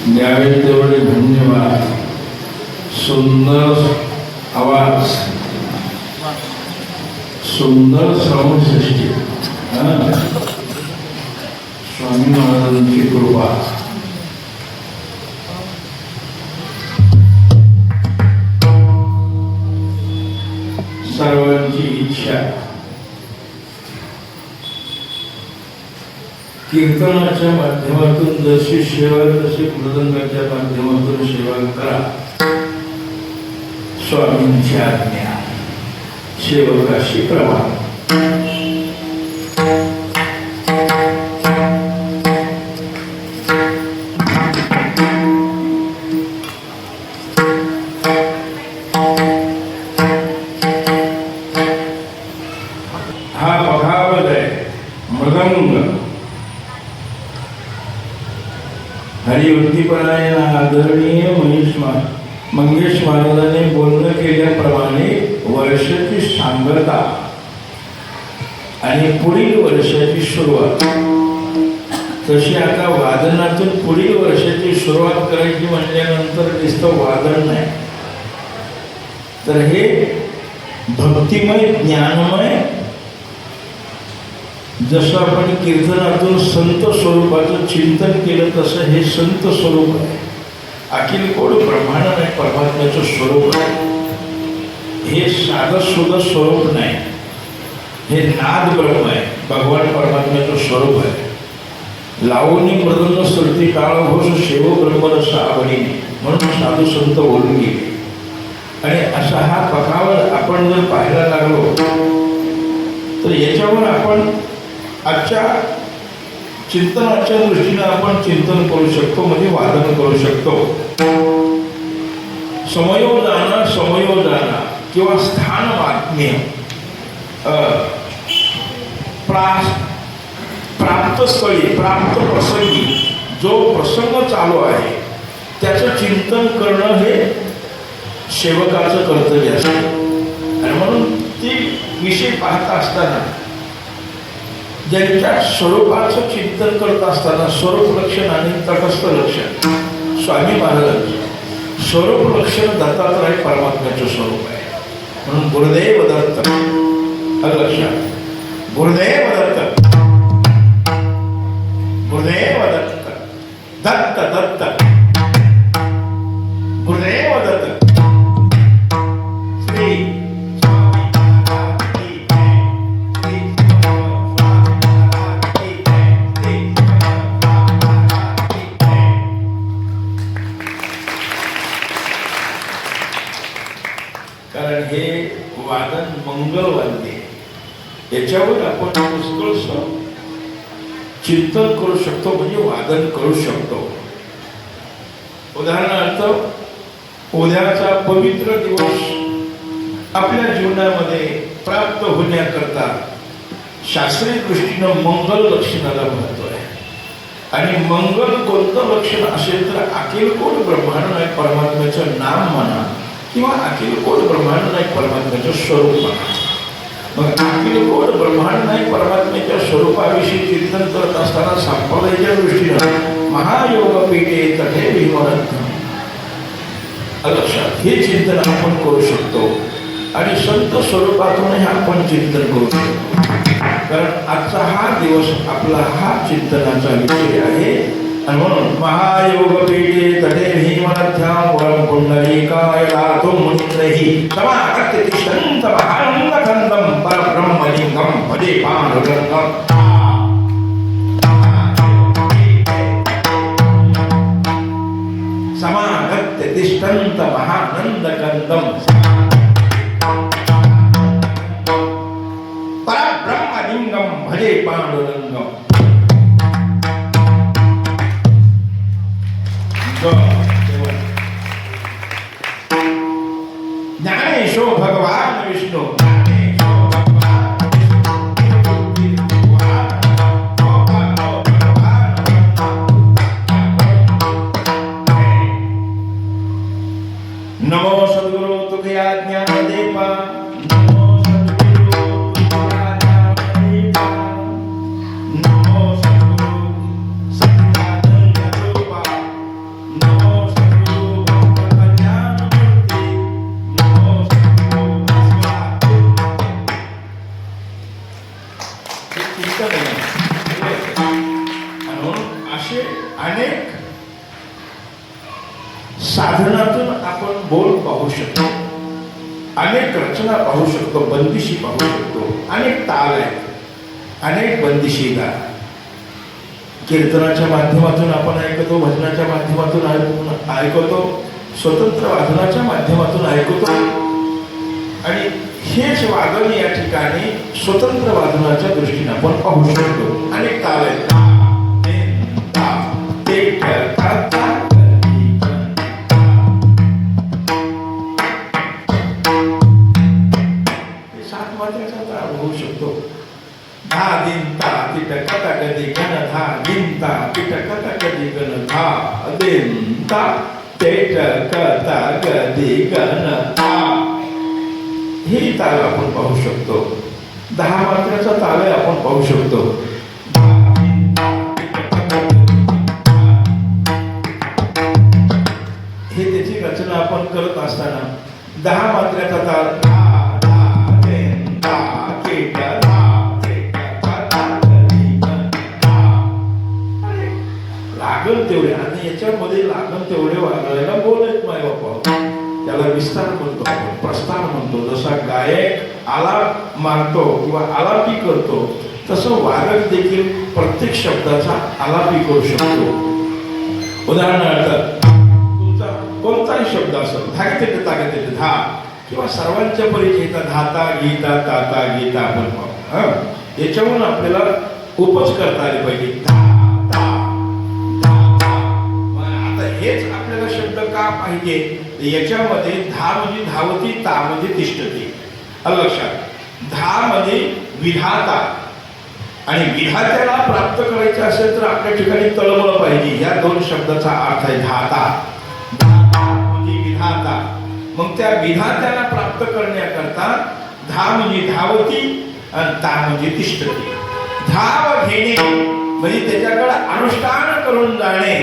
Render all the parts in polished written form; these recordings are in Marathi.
द्यावे तेवढे धन्यवाद. सुंदर आवाज, सुंदर श्रवणसृष्टी. स्वामी महाराजांची कृपा. सर्वांची इच्छा कीर्तनाच्या माध्यमातून जशी सेवा, तशी मृदंगाच्या माध्यमातून सेवा करा. स्वामींची आज्ञा, सेवकाशी प्रमाण. हा बघावत आहे मृदंग. हरिभक्तीपरायण आदरणीय मंगेश महाराजांनी बोलणं केल्याप्रमाणे वर्षाची सांगता आणि पुढील वर्षाची सुरुवात, तशी आता वादनातून पुढील वर्षाची सुरुवात करायची म्हणल्यानंतर नुसतं वादन नाही, तर हे भक्तिमय ज्ञानमय. जसं आपण कीर्तनातून संत स्वरूपाचं चिंतन केलं तसं हे संत स्वरूप आहे. अखिल कोड ब्रह्मांड नाही, परमात्म्याचं स्वरूप आहे. हे साधं सुद्धा स्वरूप नाही, हे नाद ब्रह्म आहे, भगवान परमात्म्याचं स्वरूप आहे. लावणी मृदंग स्तुती काळघोष शेव ब्रह्मरस आवडीने म्हणून साधू संत बोलून गेले. आणि असा हा पखावर आपण जर पाहायला लागलो तर याच्यावर आपण आजच्या चिंतनाच्या दृष्टीने आपण चिंतन करू शकतो, म्हणजे वादन करू शकतो. समयोदाना किंवा स्थान मात्म्य, प्राप्त स्थळी, प्राप्त प्रसंगी जो प्रसंग चालू आहे त्याचं चिंतन करणं हे सेवकाचं कर्तव्य असतं. आणि म्हणून ती विषय पाहता असताना, ज्यांच्या स्वरूपाचं चिंतन करत असताना स्वरूप लक्षण आणि तटस्थ लक्षण, स्वामी महाराजांचं स्वरूप लक्षण दत्तात्रय परमात्म्याचं स्वरूप आहे. म्हणून गुरुदेव दत्त, लक्षात, गुरुदेव दत्त, गुरुदेव दत्त, दत्त दत्त, गुरुदेव दत्त. कारण हे वादन मंगल वाद्य, याच्यावर आपण पुष्कळ चिंतन करू शकतो, म्हणजे वादन करू शकतो. उदाहरणार्थ, उद्याचा पवित्र दिवस आपल्या जीवनामध्ये प्राप्त होण्याकरता शास्त्रीय दृष्टीनं मंगल लक्षणाला महत्व आहे. आणि मंगल कोणतं लक्षण असेल तर अखिल कोट ब्रह्मांड नायक परमात्म्याचं नाम म्हणा किंवा अखिल कोट ब्रह्मांड नायक परमात्म्याचं स्वरूप म्हणा. मग अखिल कोट ब्रह्मांड नायक परमात्म्याच्या स्वरूपाविषयी चिंतन करत असताना संपदाच्या दृष्टीनं महायोग पीठे तठे भीमरथम, लक्षात, हे चिंतन आपण करू शकतो. आणि संत स्वरूपातूनही आपण चिंतन करू शकतो. कारण आजचा हा दिवस आपला हा चिंतनाचा विषय आहे. आणि म्हणून महायोग पीठे तटे भीमरथ्याम वरम पुंडरीकाय लातो मुनित्रैः समागत्य तिष्ठन्त महानन्दकन्दं परब्रह्मलिङ्गं भजे पाण्डुरङ्गम्. समागत्य तिष्ठन्त महानन्दकन्दं परब्रह्मलिङ्गं भजे पाण्डुरङ्गम्. ज्ञानेशो भगवान विष्णु, नमो सद्गुरु तुझ्या ज्ञान देवा, नमो सद्गुरु तुझ्या ज्ञान देवा, नुसतं नाही. म्हणून असे अनेक साधनातून आपण बोल पाहू शकतो, अनेक रचना पाहू शकतो, बंदिशी पाहू शकतो, अनेक ताल आहेत, अनेक बंदिशी गात. कीर्तनाच्या माध्यमातून आपण ऐकतो, भजनाच्या माध्यमातून ऐकतो, स्वतंत्र वादनाच्या माध्यमातून ऐकतो. आणि हेच वादन या ठिकाणी स्वतंत्र वादनाच्या दृष्टीने आपण पाहू शकतो. अनेक ताल आहेत. सात मात्रेचा ताल होऊ शकतो. धा दिन ता तिट कथा कधी गण धा दिन ता तिट कथा कधी गण धा दिन ता तिट कथा कधी गण धा. ही ताल आपण पाहू शकतो. 10 मात्रेचा ताल आपण पाहू शकतो. हे त्याची रचना आपण करत असताना 10 मात्रेचा ताल लागण तेवढे, आणि याच्यामध्ये लागण तेवढे वाजवायला बोलत नाही बाप्पा. त्याला विस्तार म्हणतो, प्रस्तार म्हणतो. जसा गायक आलाप मारतो किंवा आलापी करतो, तसं वादक देखील प्रत्येक शब्दाचा आलापी करू शकतो. उदाहरणार्थ तुमचा कोणताही शब्द असेल, धागते तागते धा, किंवा सर्वांच्या परिचयता धाता गीता ताता गीता आपण पाहू. याच्यावरून आपल्याला उपज करता आले पाहिजे. हेच आपल्याला शब्द का पाहिजे, याच्यामध्ये धा म्हणजे धावती, ता म्हणजे तिष्ठती. लक्षात, धा म्हणजे विधाता, आणि विधात्याला प्राप्त करायचं असेल तर आपल्या ठिकाणी तळमळ पाहिजे. या 2 शब्दाचा अर्थ आहे धाता. म्हणजे विधाता. मग त्या विधात्याला प्राप्त करण्याकरता धा म्हणजे धावती आणि ता म्हणजे तिष्ठती. धाव घेणे म्हणजे त्याच्याकडे अनुष्ठान करून जाणे.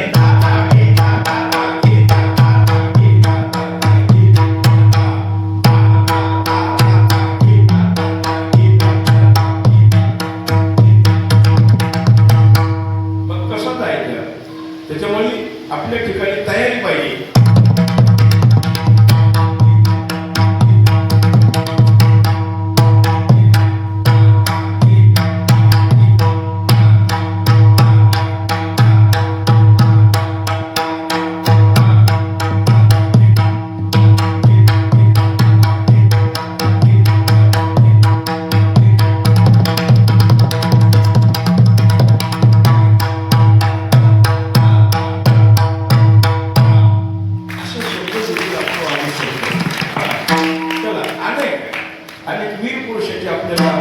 त्याच्यामुळे आपल्या ठिकाणी तयारी पाहिजे. अनेक वीर पुरुषाचे आपल्याला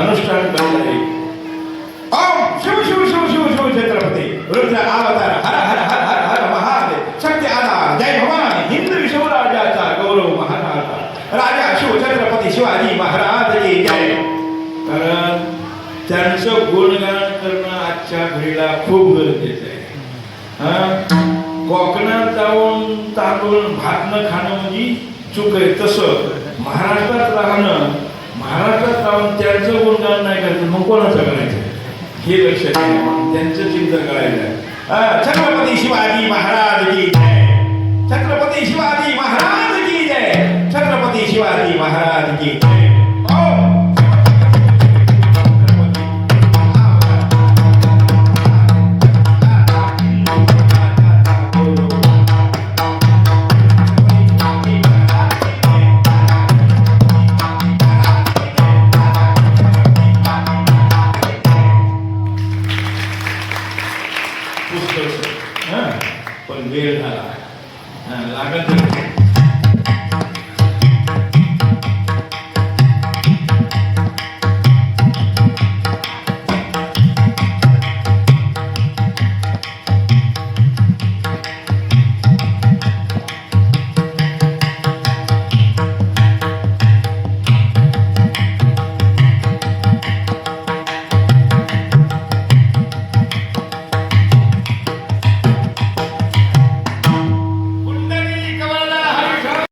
अनुष्ठान करता येईल. ओम शिव शिव शिव शिव शिव छत्रपती रुद्र अवतार हर हर हर हर हर महादेव शक्ती आधार जय भवानी हिंद विश्वराजाचा गौरव महाराजा राजा शिव छत्रपती शिवाजी महाराज की जय. कारण त्यांचं गुणगान करणं आजच्या घडीला खूप गरजेचं आहे. कोकणात जाऊन तांदूळ भात न खाणं म्हणजे चूक आहे. तसं महाराष्ट्रात राहणं, महाराष्ट्रात राहून त्यांचं गुणगान नाही करायचं, मग कोणाचं करायचं हे लक्षात घ्या. त्यांचं चिंतन करायचं. छत्रपती शिवाजी महाराज की जय. छत्रपती शिवाजी महाराज की जय. छत्रपती शिवाजी महाराज की जय. पण वेळ झाला लागत